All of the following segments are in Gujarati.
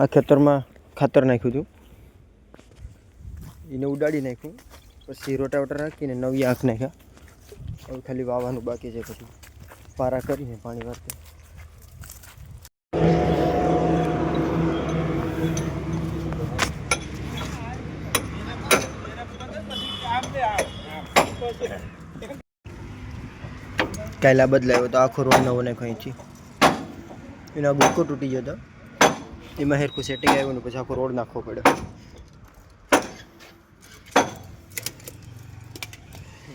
આ ખેતરમાં ખાતર નાખ્યું હતું, એને ઉડાડી નાખ્યું, પછી રોટાવટર રાખીને નવી આંખ નાખ્યા. હવે ખાલી વાવવાનું બાકી છે, પછી પારા કરીને પાણી વાળતે. કાયલા બદલાયો તો આખો રોડ નવો નાખ્યો અહીંથી. એના ગુટકો તૂટી ગયો હતો, એમાં હેરખું સેટિંગ આવ્યું ને પછી આખો રોડ નાખવો પડ્યો.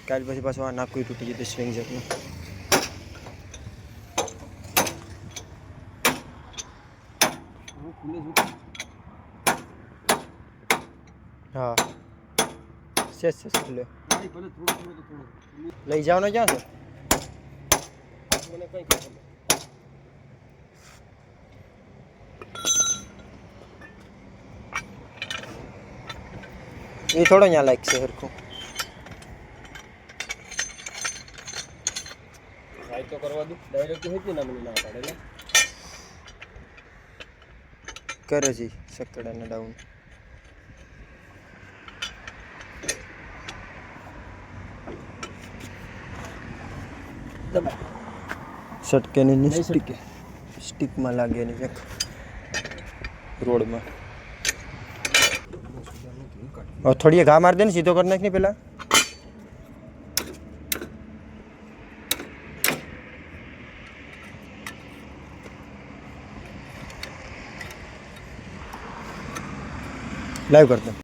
કાલ પછી પાછું આ નાખવું તૂટી ગયું સ્વિંગ જેટનું. હા શેષ ખુલ્લે લઈ જવાનો ક્યાં છે? એ થોડો અહીંયા લાઈક છે હરખું. તો કરવા દઉં ડાયરેક્ટ હતી ને મને ના પાડે કરે છે સકડાને ડાઉન. સટકે ની સ્ટીકમાં લાગે ની એક રોડમાં. થોડી ઘા મારી દે ને, સીધો કરી નાખ ને પેલા. લાઈવ કરતા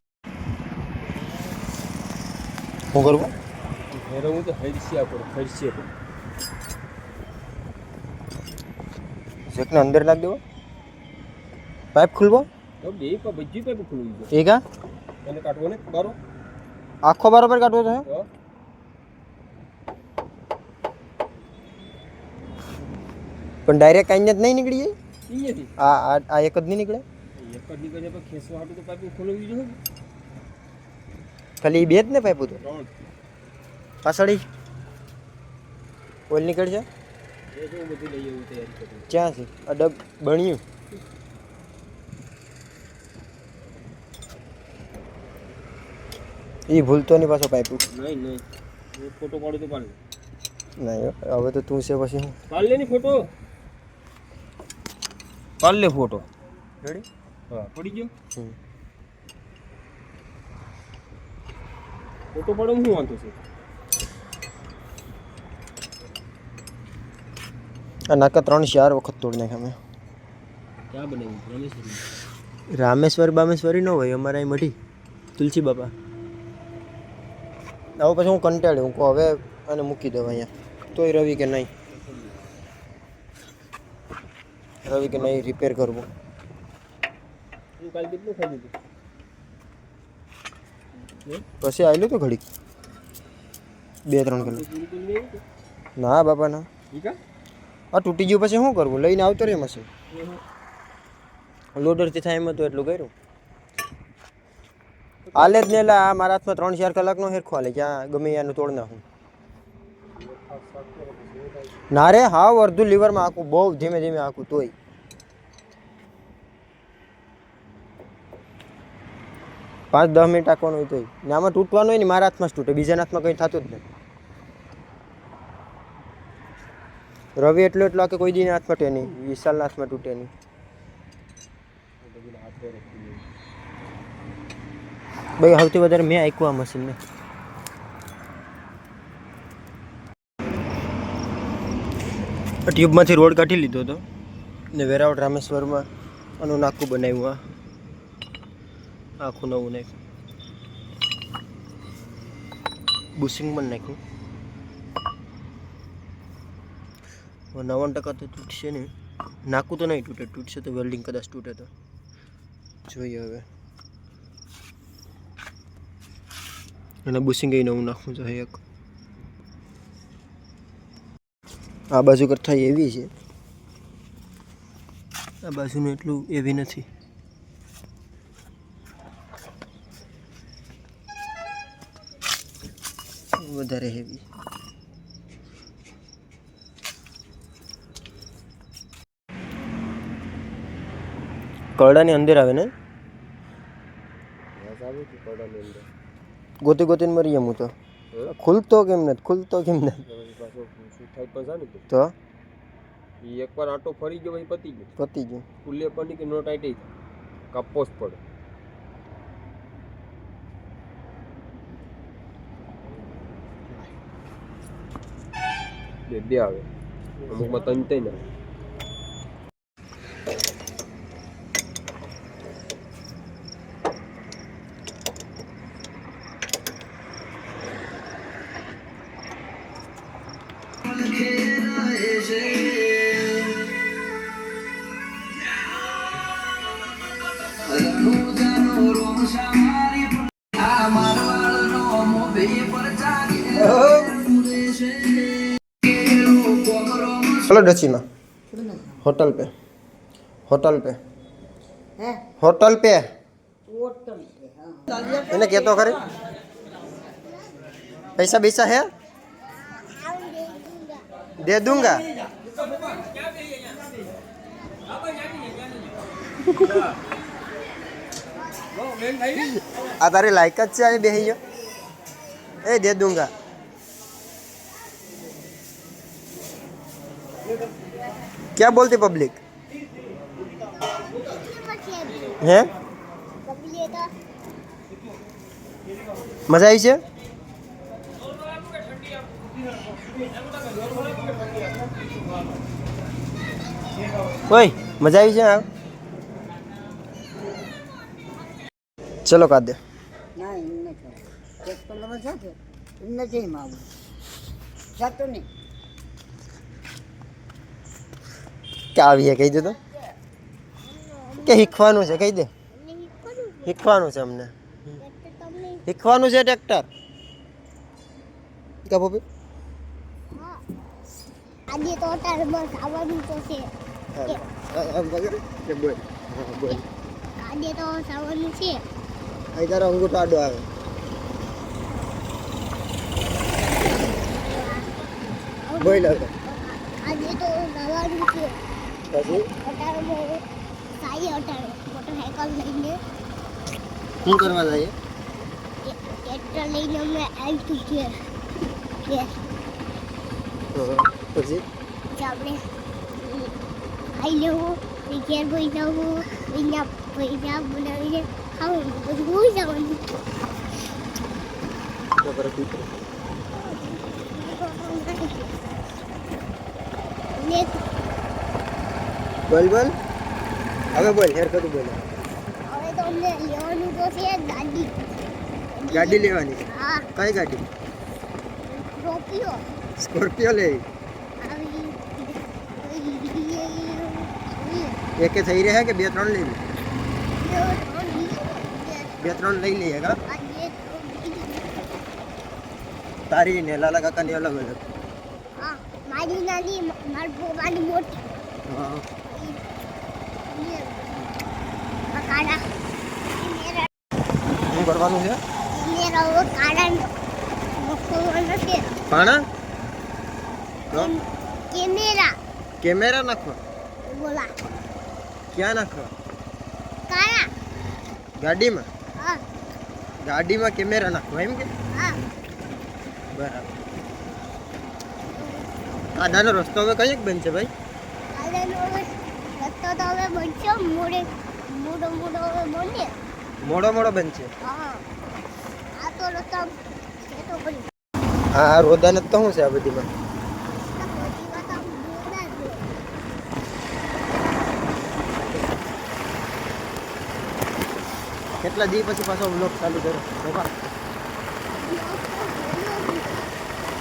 શું કરવું? ફેરવું તો હરસિયા પર હરસિયા પર જેકને અંદર લાગ દેવો. પાઇપ ખુલવો તો બે બધી પાઇપ ખુલવી છે. એક એને કાઢવો ને બારો આખો બરાબર કાઢવો છે. પણ ડાયરેક્ટ અહીંયા જ નહીં નીકળી જાય. આ એક જ નહીં નીકળે. એક જ નીકળે પણ ખેંચવા હાટું તો પાઇપ ખોલવી જોઈએ. ખાલી બે જ ને પાઇપ તો પાછળ ઓઇલ નીકળશે. ક્યાં છે આ ડબ બન્યું? એ ભૂલતો નહીં પાછો પાઇપ. નહીં ફોટો પાડું તો પાડે નહીં. હવે તો તું છે પછી હું પાડ લે ની ફોટો. પાડ લે ફોટો. રેડી? હા પડી ગયો. ફોટો પાડો શું વાંધો છે? આ નાકા 3-4 વખત તોડી નાખ્યા મેં. ક્યાં બનાવ્યું? રામેશ્વર બામેશ્વરી ન હોય અમારે અહીં મઢી તુલસી બાપા. હવે પછી હું કંટાળ્યો, હું કહું હવે આને મૂકી દઉં અહીંયા. તોય રવિ કે નહીં, રવિ કે નહીં રિપેર કરવું. કાલ કેટલું ખાઈ લીધું પછી આવેલું તો ઘડીક 2-3 કિલો. ના બાપા ના, આ તૂટી ગયું પછી શું કરવું? લઈને આવતો રે મશીન. લોડરથી થાય એમ હતું એટલું કર્યું. હાલે જ ને. એટલે આ મારા હાથમાં 3-4 કલાકનો હેરખો હાલે. ક્યાં ગમે એનું તોડ નાખું. ના રે હાવ અડધું લીવરમાં આખું, બહુ ધીમે ધીમે આખું. તોય 5-10 મિનિટ આખવાનું હોય તોય. ને આમાં તૂટવાનું હોય ને મારા હાથમાં જ તૂટે, બીજાના હાથમાં કંઈ થતું જ નહીં. રવિ એટલો આખે કોઈ દીના હાથમાં તૂટે નહીં, વિશાલના હાથમાં તૂટે નહીં. ભાઈ સૌથી વધારે મેં આંક્યું આ મશીનને. ટ્યુબમાંથી રોડ કાઢી લીધો હતો ને વેરાવળ રામેશ્વરમાં આનું નાકું બનાવ્યું. આખું નવું નાખ્યું, બુશિંગ પણ નાખ્યું. 90% તો તૂટશે ને. નાકું તો નહીં તૂટે, તૂટશે તો વેલ્ડિંગ કદાચ તૂટે તો જોઈએ હવે. અને બુશિંગ એ નવું નાખવું જોઈએ. એક આ બાજુ કરતાં એવી છે, આ બાજુનું એટલું એવી નથી. વધારે હેવી. કરડાની અંદર આવે ને ગોતી ગોતીને મરી હું તો ખુલતો કેમ નથી તો એકવાર આટો ફરી ગયો પછી પતી ગયો ખુલ્લે પડી કે નો ટાઈટ કપોસ પડે બે આવે અમુકમાં તંતે ને चलो डची में होटल पे होटल पे होटल पे इन्हें क्या तो करे पैसा पैसा है दे दूंगा आ तारी लायक है बेही ए दे दूंगा क्या बोलती पब्लिक है मजा आई છે ઓય મજા આવી છે ચલો કાઢ દે ના એમને એક પલ્લવ છે એમને જઈ માવું જાતો નહીં કે આવીએ કહી દે તો કે શીખવાનું છે કહી દે શીખવાનું છે અમને શીખવાનું છે ટ્રેક્ટર કા પપ્પી આજે તો તાર બસ આવવાનું તો છે બોલ બોલ આજે તો આવવાનું છે અહીં તારો અંગૂઠો આડો આવે બોલ હવે આજે તો આવવાનું છે પછી અટાર સાઈ અટાર મોટરસાઇકલ લઈને શું કરવા જાય ટ્રેક્ટર લઈને અમે આવી છે પછી આપણે ખાઈ લેવું ઘેર બોઈ જવું એના પૈસા બનાવીને ખાવું પછી બોઈ જવાનું બોલ બોલ હવે બોલ હેર કદું બોલ હવે તો અમને લેવાનું તો છે ગાડી ગાડી લેવાની છે હા કઈ ગાડી રોપિયો સ્કોર્પિયો લે આવી એકે થઈ રહ્યા કે બે ત્રણ લઈ લે બે ત્રણ લઈ લઈએ કા તારી ને લાલા કાકાની અલગ અલગ મારી નાની મારી પપ્પાની મોટી હા કાળા શું કરવાનું છે મેરા वो काला मखमल છે પાણા તો કેમેરા નાખવા બોલા ક્યાં નાખવા કાળા ગાડીમાં હા ગાડીમાં કેમેરા નાખવા એમ કે હા બરાબર આડાનો રસ્તો હવે કઈ બનશે ભાઈ આનો રસ્તો તો હવે બનશે મોડો હવે બને મોડો બનશે હા આ તો રસ્તો છે તો બની હા રોદાન તો શું છે આ બધીમાં કેટલા દી પછી પાછો વ્લોગ ચાલુ કર્યો બાબા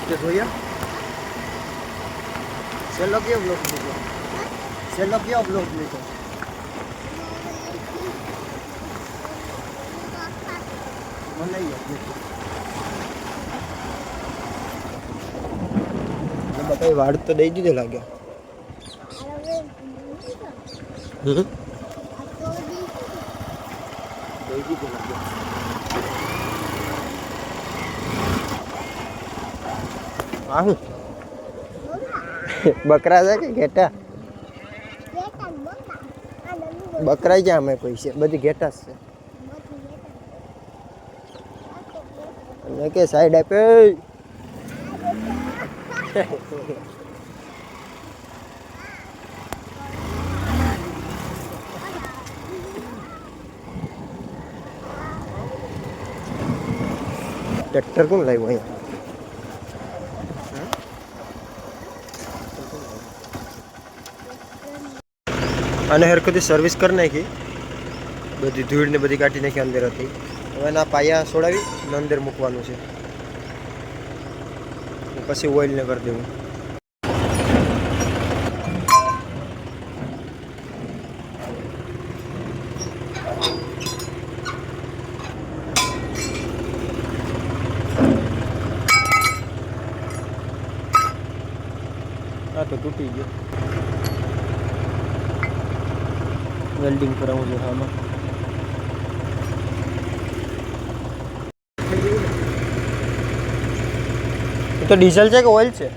કે જોયા છેલ્લો કયો વ્લોગ લીધો છેલ્લો કયો વ્લોગ લીધો મને બતાવી વાડ તો દઈ દીધે લાગે દઈ દીધે લાગે આહું બકરા છે કે ઘેટા બકરાઈ ગયા અમે કોઈ છે બધી ઘેટા જ છે અને કે સાઈડ આપે ટ્રેક્ટર કોણ લાવ્યું અહીંયા અને હરખથી સર્વિસ કરી નાખી બધી ધૂળ ને બધી કાઢી નાખી અંદર હતી હવે એના પાયા છોડાવી ને અંદર મૂકવાનું છે પછી ઓઇલને કરી દેવું આ તો તૂટી ગયો વેલ્ડિંગ કરાવવું છે આમાં તો ડીઝલ છે કે ઓઇલ છે